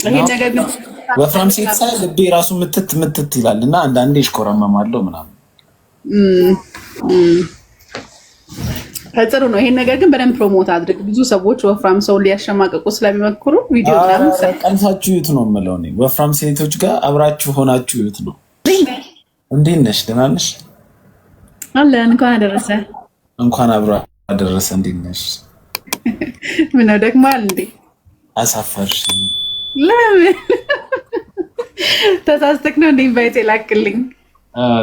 ይሄ ነገር ግን ወፍራም ሴት ሳይ ልቤ ራሱ ምትት ይላል እና አንዳንዴ ይሽኮረመማለሁ ምናምን። ጥሩ ነው። ይሄን ነገር ግን በደንብ ፕሮሞት አድርግ። ብዙ ሰዎች ወፍራም ሰው ሊያሸማቀቁ ስለሚመክሩ ቪዲዮ ምናምን ቀንሳችሁ ይዩት ነው የምለው እኔ። ወፍራም ሴቶች ጋር አብራችሁ ሆናችሁ ይዩት ነው። እንዴት ነሽ? ደህና ነሽ? አለን። እንኳን አደረሰ። እንኳን አብሮ አደረሰ። እንዴት ነሽ? ምነው ደክሟል እንዴ? አሳፈርሽ። ለምን ተሳስተክ ነው እንዴ? ኢንቫይት ላክልኝ።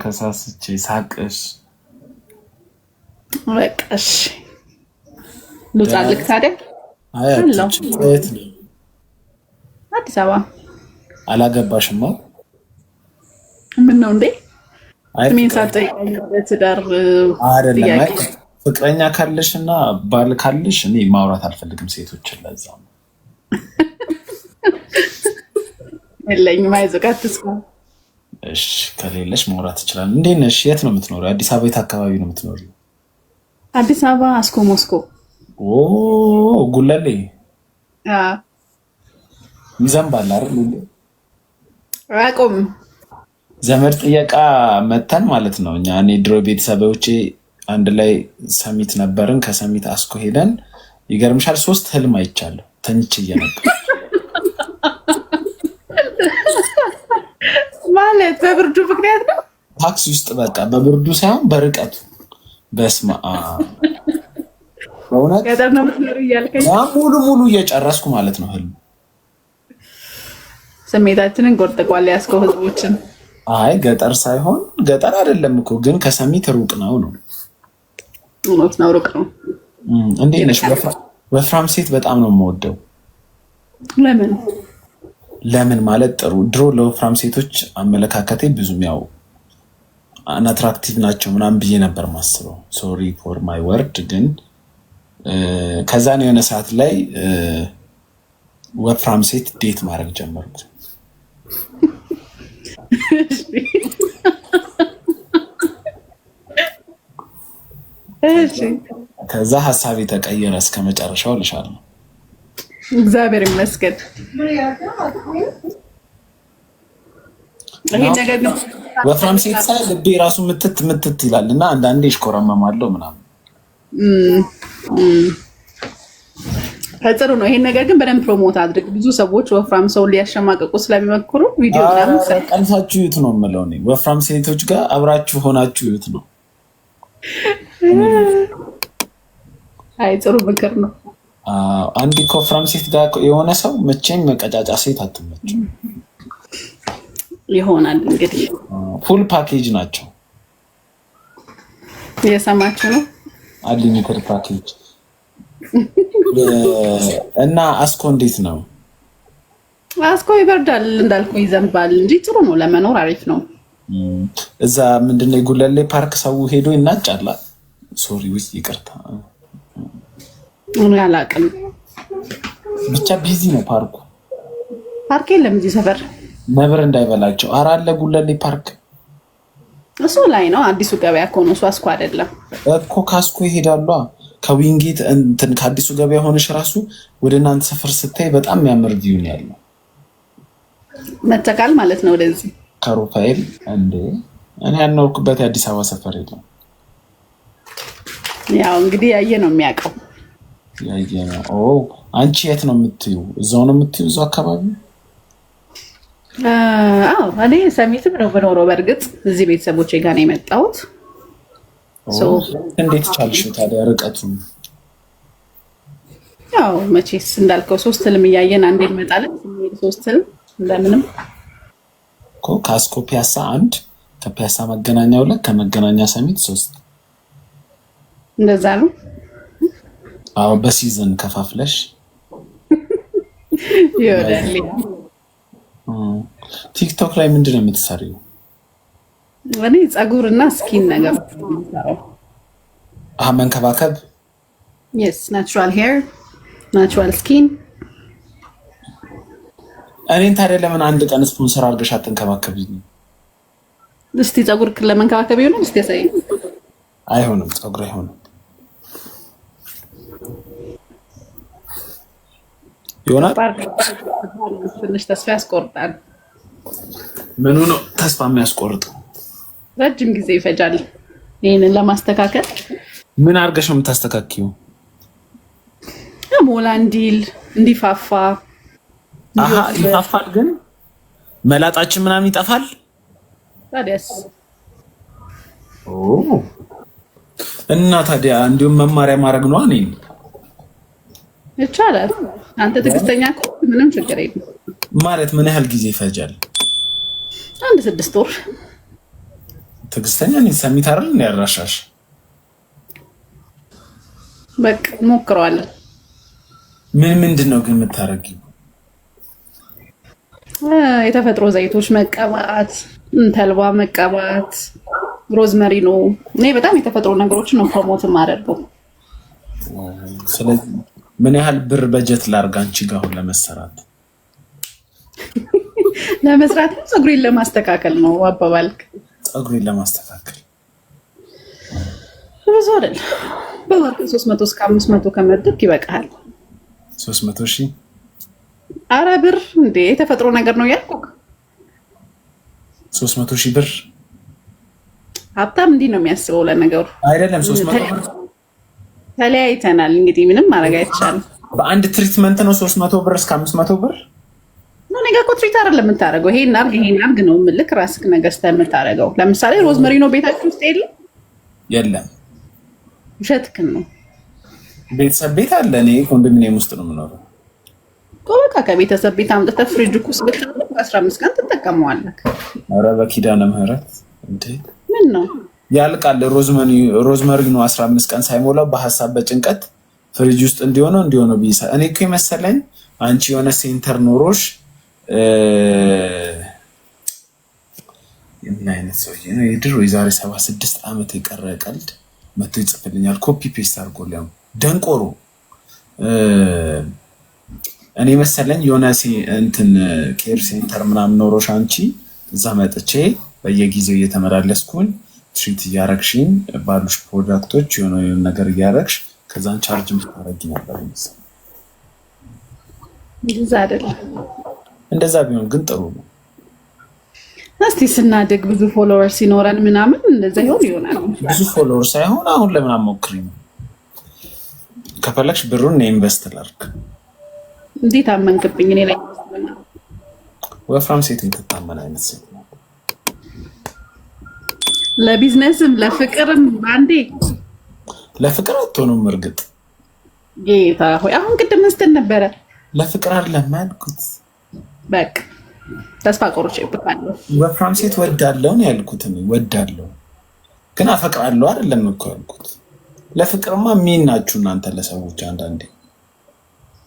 ተሳስቼ ሳቅሽ። በቃሽ ልውጣልክ ታዲያ። አዲስ አበባ። አላገባሽማ? ምን ነው እንዴ? ምን ሳትጠይቀኝ በትዳር አይደለም። ፍቅረኛ ካለሽ እና ባል ካለሽ እኔ ማውራት አልፈልግም ሴቶችን። ለዛ ነው የለኝም። አይዞህ አትስማ። እሺ ከሌለሽ ማውራት ይችላል። እንዴት ነሽ? የት ነው የምትኖሪው? አዲስ አበባ የት አካባቢ ነው የምትኖሪው? አዲስ አበባ አስኮ ሞስኮ። ጉለሌ። ይዘንባል አይደል? አቆም ዘመድ ጥየቃ መተን ማለት ነው እኛ። እኔ ድሮ ቤተሰቦቼ አንድ ላይ ሰሚት ነበርን። ከሰሚት አስኮ ሄደን ይገርምሻል 3 ህልም አይቻለሁ ተኝቼ እየነበር ማለት በብርዱ ምክንያት ነው። ታክሲ ውስጥ በቃ በብርዱ ሳይሆን በርቀቱ። በስማ በእውነት ገጠር ነው የምትኖሪው እያልከኝ ሙሉ እየጨረስኩ ማለት ነው ህልም። ስሜታችንን ጎርጠቋል ያስከው ህዝቦችን። አይ ገጠር ሳይሆን ገጠር አይደለም እኮ ግን ከሰሚት ሩቅ ነው። እውነት ነው ሩቅ ነው። እንዴት ነሽ? ወፍራም ሴት በጣም ነው የምወደው። ለምን ማለት ጥሩ። ድሮ ለወፍራም ሴቶች አመለካከቴ ብዙም ያው አንአትራክቲቭ ናቸው ምናምን ብዬ ነበር ማስበው። ሶሪ ፎር ማይ ወርድ። ግን ከዛ ነው የሆነ ሰዓት ላይ ወፍራም ሴት ዴት ማድረግ ጀመርኩ። ከዛ ሀሳቤ ተቀየረ እስከ መጨረሻው ልሻለሁ። እግዚአብሔር ይመስገን። ይሄ ነገር ነው ወፍራም ሴት ሳይ ልቤ ራሱ ምትት ይላል እና አንዳንዴ ይሽኮረመማለሁ ምናምን። ጥሩ ነው። ይሄን ነገር ግን በደንብ ፕሮሞት አድርግ። ብዙ ሰዎች ወፍራም ሰው ሊያሸማቀቁ ስለሚመክሩ ቪዲዮ ምናምን ቀንሳችሁ ይዩት ነው የምለው እኔ። ወፍራም ሴቶች ጋር አብራችሁ ሆናችሁ ይዩት ነው። አይ ጥሩ ምክር ነው። አንድ ከወፍራም ሴት ጋር የሆነ ሰው መቼም መቀጫጫ ሴት አትመችም ይሆናል። እንግዲህ ፉል ፓኬጅ ናቸው። የሰማችሁ ነው። አንሊሚትድ ፓኬጅ እና አስኮ እንዴት ነው? አስኮ ይበርዳል እንዳልኩ ይዘንባል እንጂ ጥሩ ነው። ለመኖር አሪፍ ነው። እዛ ምንድነው የጉለሌ ፓርክ ሰው ሄዶ ይናጫላ። ሶሪ ውስጥ ይቅርታ እኔ አላውቅም። ብቻ ቢዚ ነው ፓርኩ። ፓርክ የለም እዚህ ሰፈር ነብር እንዳይበላቸው። ኧረ አለ ጉለሌ ፓርክ። እሱ ላይ ነው አዲሱ ገበያ እኮ ነው። እሱ አስኮ አይደለም እኮ። ካስኮ ይሄዳሉ ከዊንጌት እንትን ከአዲሱ ገበያ ሆነሽ ራሱ ወደ እናንተ ሰፈር ስታይ በጣም የሚያምር ቪው ነው ያለው። መተካል ማለት ነው ወደዚህ ከሩፋኤል እንዴ። እኔ ያልኖርኩበት የአዲስ አበባ ሰፈር የለም። ያው እንግዲህ ያየ ነው የሚያውቀው። ያየ ነው። አንቺ የት ነው የምትዩ? እዛው ነው የምትዩ? እዛው አካባቢ? አዎ እኔ ሰሚትም ነው በኖረው። በእርግጥ እዚህ ቤተሰቦቼ ጋር ነው የመጣሁት። እንዴት ቻልሽው ታዲያ ርቀቱን? ያው መቼስ እንዳልከው 3 ህልም እያየን አንዴ እንመጣለን። 3 ህልም እንደምንም እኮ ካስኮ ፒያሳ 1 ከፒያሳ መገናኛ 2 ከመገናኛ ሰሚት 3 እንደዛ ነው። አዎ በሲዝን ከፋፍለሽ ይወዳል። ቲክቶክ ላይ ምንድን ነው የምትሰሪው? እኔ ፀጉርና ስኪን ነገር ነው። መንከባከብ። yes natural hair natural skin። እኔን ታዲያ ለምን አንድ ቀን ስፖንሰር አድርገሽ አትንከባከቢኝ? እስቲ ፀጉር ለመንከባከብ ይሆናል። እስቲ ያሳይ። አይሆንም፣ ፀጉር አይሆንም። ይሆናል። ትንሽ ተስፋ ያስቆርጣል። ምኑ ነው ተስፋ የሚያስቆርጠው? ረጅም ጊዜ ይፈጃል ይህንን ለማስተካከል። ምን አድርገሽ ነው የምታስተካክዩ? ሞላ እንዲል እንዲፋፋ። ይፋፋል፣ ግን መላጣችን ምናምን ይጠፋል። ታዲያስ እና ታዲያ እንዲሁም መማሪያ ማድረግ ነው እኔ ይቻላል። አንተ ትዕግስተኛ ምንም ችግር የለም። ማለት ምን ያህል ጊዜ ይፈጃል? 6 ወር። ትዕግስተኛ ነኝ። ሰሚት አይደል እንደ ያራሻሽ። በቃ እንሞክረዋለን። ምንድን ነው ግን የምታረጊው? የተፈጥሮ ዘይቶች መቀባት፣ ተልባ መቀባት፣ ሮዝመሪ ነው። እኔ በጣም የተፈጥሮ ነገሮችን ነው ፕሮሞት የማደርገው። ስለዚህ ምን ያህል ብር በጀት ላድርግ አንቺ ጋር አሁን ለመስራት? ለመስራት ፀጉሬን ለማስተካከል ነው አባባልክ? ፀጉሬን ለማስተካከል ብዙ አይደል። በወር 300 እስከ 500 ከመደብክ ይበቃል። 300,000? አረ ብር እንዴ! የተፈጥሮ ነገር ነው ያልኩህ። 300,000 ብር? ሀብታም እንዲህ ነው የሚያስበው። ለነገሩ አይደለም 300 ብር። ተለያይተናል እንግዲህ ምንም ማድረግ አይቻልም። በአንድ ትሪትመንት ነው 300 ብር እስከ 500 ብር? ነው ነገ እኮ ትሪት አይደለም የምታደርገው። ይሄን አድርግ ነው የምልክ። ራስክ ነገር የምታደርገው። ለምሳሌ ሮዝመሪ ነው ቤታችሁ ውስጥ የለም። ውሸትክን ነው። ቤተሰብ ቤት አለ። እኔ ኮንዶሚኒየም ውስጥ ነው የምኖረው። በቃ ከቤተሰብ ቤት አምጥተህ ፍሪጅ ውስጥ ብታደርግ 15 ቀን ትጠቀመዋለህ። ኧረ በኪዳነ ምህረት እንዴ! ምን ነው ያልቃል። ሮዝመሪ ነው 15 ቀን ሳይሞላው በሀሳብ በጭንቀት ፍሪጅ ውስጥ እንዲሆነው ቢሳ እኔ እኮ መሰለኝ አንቺ የሆነ ሴንተር ኖሮሽ ምን አይነት ሰውዬ ነው? የድሮ የዛሬ 76 ዓመት የቀረ ቀልድ መቶ ይጽፍልኛል። ኮፒ ፔስት አድርጎልኝ ደንቆሮ። እኔ መሰለኝ የሆነ እንትን ኬር ሴንተር ምናምን ኖሮሽ አንቺ እዛ መጥቼ በየጊዜው እየተመላለስኩኝ ትሪት እያረግሽኝ ባሉሽ ፕሮዳክቶች የሆነ ነገር እያረግሽ ከዛን ቻርጅ ምታረጊ ነበር መሰለኝ። እንደዛ ቢሆን ግን ጥሩ ነው። እስቲ ስናድግ ብዙ ፎሎወር ሲኖረን ምናምን እንደዛ ይሆናል። ብዙ ፎሎወር ሳይሆን አሁን ለምን አትሞክሪም? ከፈለግሽ ብሩን ኢንቨስት ላድርግ። እንዴት አመንክብኝ? እኔ ላይ ወፍራም ሴት የምትታመን አይነት ሴት ነው። ለቢዝነስም ለፍቅርም አንዴ ለፍቅር አትሆኑም። እርግጥ ጌታ ሆይ አሁን ቅድም ስትል ነበረ ለፍቅር አይደለም ያልኩት። በቃ ተስፋ ቆርጬብሃለሁ። ወፍራም ሴት ወዳለው ነው ያልኩት። እኔ ወዳለው ግን አፈቅራለሁ አይደለም እኮ ያልኩት። ለፍቅርማ ምን ናችሁ እናንተ ለሰዎች አንዳንዴ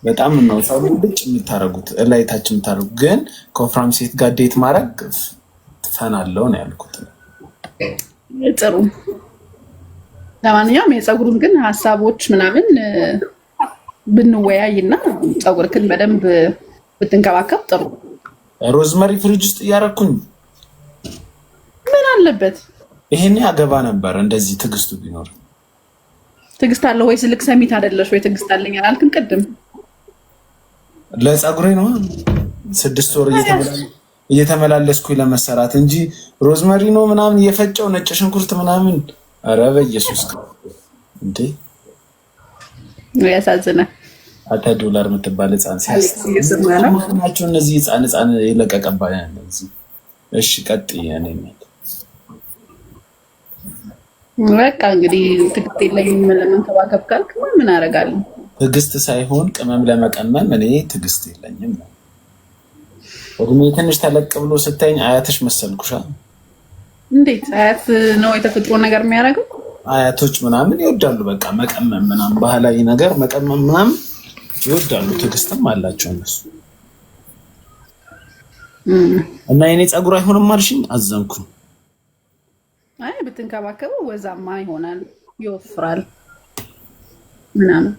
በጣም ነው ሰው ልጅ የምታረጉት እላይታች የምታረጉት። ግን ከወፍራም ሴት ጋር ዴት ማድረግ ትፈናለው ነው ያልኩት። ጥሩ። ለማንኛውም የፀጉሩን ግን ሀሳቦች ምናምን ብንወያይና ፀጉርክን በደንብ ብትንከባከብ ጥሩ። ሮዝመሪ ፍሪጅ ውስጥ እያረኩኝ ምን አለበት? ይሄኔ አገባ ነበር እንደዚህ ትዕግስቱ ቢኖር። ትዕግስት አለ ወይ? ስልክ ሰሚት አይደለሽ ወይ? ትዕግስት አለኝ አላልክም ቅድም? ለፀጉሬ ነው 6 ወር እየተመላለስኩኝ ለመሰራት እንጂ ሮዝመሪ ነው ምናምን እየፈጨው ነጭ ሽንኩርት ምናምን። ኧረ በኢየሱስ እንዴ! ያሳዝናል። አታ ዶላር የምትባል ህፃን ሲያስናቸው እነዚህ ህፃን የለቀቀባ እዚህ። እሺ ቀጥይ። እኔ በቃ እንግዲህ ትዕግስት የለኝም ለመንከባከብ ካልክ ምን አደርጋለሁ? ትዕግስት ሳይሆን ቅመም ለመቀመም እኔ ትዕግስት የለኝም ነው። እድሜ ትንሽ ተለቅ ብሎ ስታይኝ አያትሽ መሰልኩሻ። እንዴት አያት ነው የተፈጥሮ ነገር የሚያደርገው? አያቶች ምናምን ይወዳሉ በቃ መቀመም ምናምን፣ ባህላዊ ነገር መቀመም ምናምን ይወዳሉ። ትዕግስትም አላቸው እነሱ። እና የኔ ፀጉር አይሆንም አልሽኝ፣ አዘንኩ። አይ ብትንከባከበው ወዛማ ይሆናል፣ ይወፍራል ምናምን።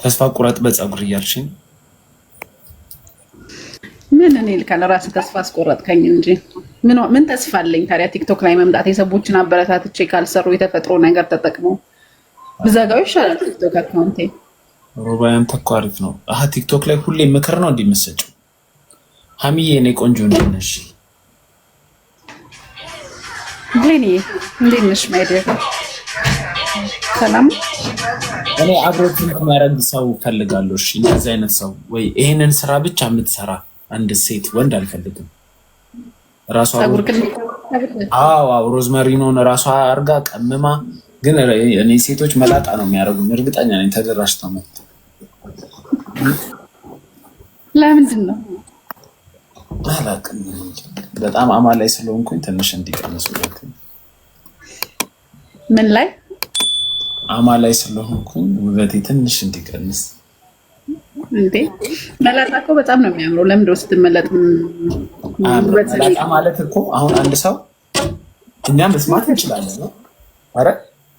ተስፋ ቁረጥ በፀጉር እያልሽኝ ምን እኔ ልካለ ራስህ ተስፋ አስቆረጥከኝ እንጂ ምን ተስፋ አለኝ ታዲያ? ቲክቶክ ላይ መምጣት የሰዎችን አበረታትቼ ካልሰሩ የተፈጥሮ ነገር ተጠቅመው ብዘጋው ይሻላል ቲክቶክ አካውንቴ። ሮባ ያንተ እኮ አሪፍ ነው። ቲክቶክ ላይ ሁሌ ምክር ነው እንዲመሰጭው። ሀሚዬ እኔ ቆንጆ ነሽ። ብሌኒ እንዴት ነሽ? ማይደር ሰላም። እኔ አብሮት የሚያደርግ ሰው ፈልጋለሁ። እሺ እንደዚህ አይነት ሰው ወይ ይሄንን ስራ ብቻ የምትሰራ አንድ ሴት ወንድ አልፈልግም። ራሷ ሮዝመሪኖን ራሷ አርጋ ቀምማ። ግን እኔ ሴቶች መላጣ ነው የሚያደርጉኝ እርግጠኛ ነኝ። ተደራጅተው መጥቶ ለምንድን ነው አላውቅም። በጣም አማላይ ስለሆንኩኝ ትንሽ እንዲቀንሱ ምን ላይ አማላይ ስለሆንኩኝ ውበቴ ትንሽ እንዲቀንስ። እንዴ መላጣ እኮ በጣም ነው የሚያምረው። ለምን ነው ስትመለጥ? መላጣ ማለት እኮ አሁን አንድ ሰው እኛ መስማት እንችላለን ነው። አረ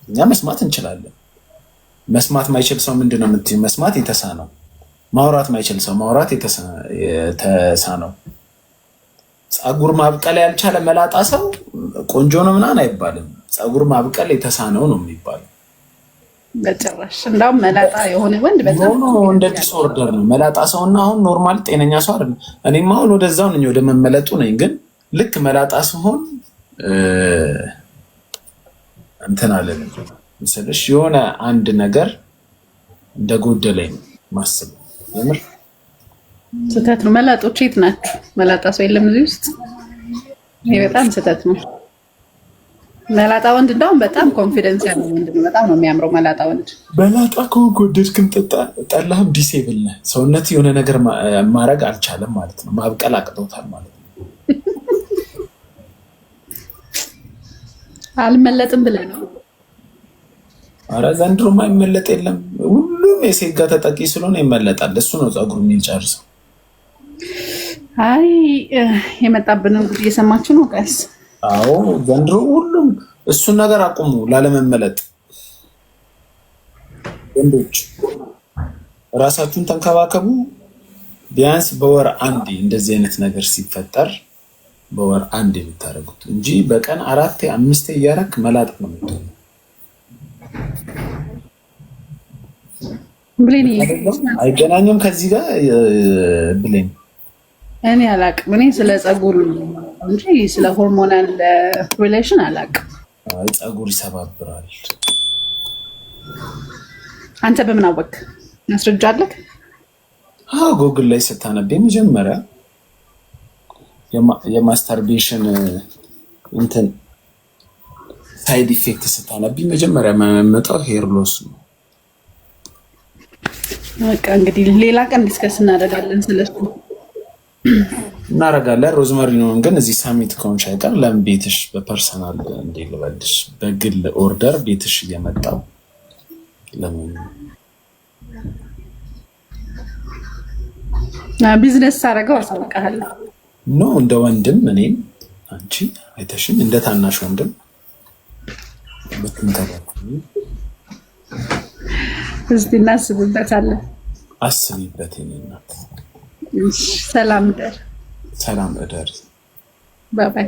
እኛ መስማት እንችላለን። መስማት ማይችል ሰው ምንድነው የምትይው? መስማት የተሳነው። ማውራት ማይችል ሰው ማውራት የተሳነው። ፀጉር ማብቀል ያልቻለ መላጣ ሰው ቆንጆ ነው ምናምን አይባልም። ፀጉር ማብቀል የተሳነው ነው የሚባለው። በጭራሽ እንዳውም መላጣ የሆነ ወንድ በጣም እንደ ዲስኦርደር ነው መላጣ ሰውና አሁን ኖርማል ጤነኛ ሰው አይደለም። እኔም አሁን ወደዛው ነኝ፣ ወደ መመለጡ ነኝ። ግን ልክ መላጣ ሲሆን እንትን አለን ምስልሽ የሆነ አንድ ነገር እንደጎደለኝ ማስብ የምር ስህተት ነው። መላጦች የት ናችሁ? መላጣ ሰው የለም እዚህ ውስጥ። ይሄ በጣም ስህተት ነው። መላጣ ወንድ እንደውም በጣም ኮንፊደንስ ያለው ወንድ ነው። በጣም ነው የሚያምረው መላጣ ወንድ። መላጣ ከወደድክም ጠላህም ዲሴብል ነህ። ሰውነት የሆነ ነገር ማድረግ አልቻለም ማለት ነው። ማብቀል አቅቶታል ማለት ነው። አልመለጥም ብለህ ነው? ኧረ ዘንድሮ የማይመለጥ የለም። ሁሉም የሴት ጋር ተጠቂ ስለሆነ ይመለጣል። እሱ ነው ፀጉሩ የሚጨርሰው። አይ የመጣብንን ጉድ እየሰማችሁ ነው ጋይስ? አዎ ዘንድሮ ሁሉም እሱን ነገር አቁሙ፣ ላለመመለጥ። ወንዶች ራሳችሁን ተንከባከቡ። ቢያንስ በወር አንዴ እንደዚህ አይነት ነገር ሲፈጠር በወር አንዴ የምታደርጉት እንጂ በቀን 4 5 እያደረክ መላጥ ነው የምትሆነው። ብሌኒ አይገናኝም ከዚህ ጋር ብሌኒ። እኔ አላቅም። እኔ ስለ ፀጉር እንጂ ስለ ሆርሞናል ሪሌሽን አላቅም። አይ ፀጉር ይሰባብራል። አንተ በምን አወቅ? ማስረጃ አለክ? ጎግል ላይ ስታነብ መጀመሪያ የማስተርቤሽን እንትን ሳይድ ኢፌክት ስታነብ መጀመሪያ የሚመጣው ሄር ሎስ ነው። በቃ እንግዲህ ሌላ ቀን ዲስከስ እናደርጋለን ስለሱ እናደርጋለን። ሮዝመሪኖን ግን እዚህ ሳሚት ከሆንሽ አይቀር ለምን ቤትሽ በፐርሰናል እንዴ ልበልሽ በግል ኦርደር ቤትሽ እየመጣው ለምን ቢዝነስ አደረገው አሳውቃለሁ። ኖ እንደ ወንድም እኔም አንቺ አይተሽኝ እንደ ታናሽ ወንድም እስቲ እናስብበታለን። አስቢበት የኔ እናት። ሰላም እደር። ሰላም እደር። ባይ ባይ።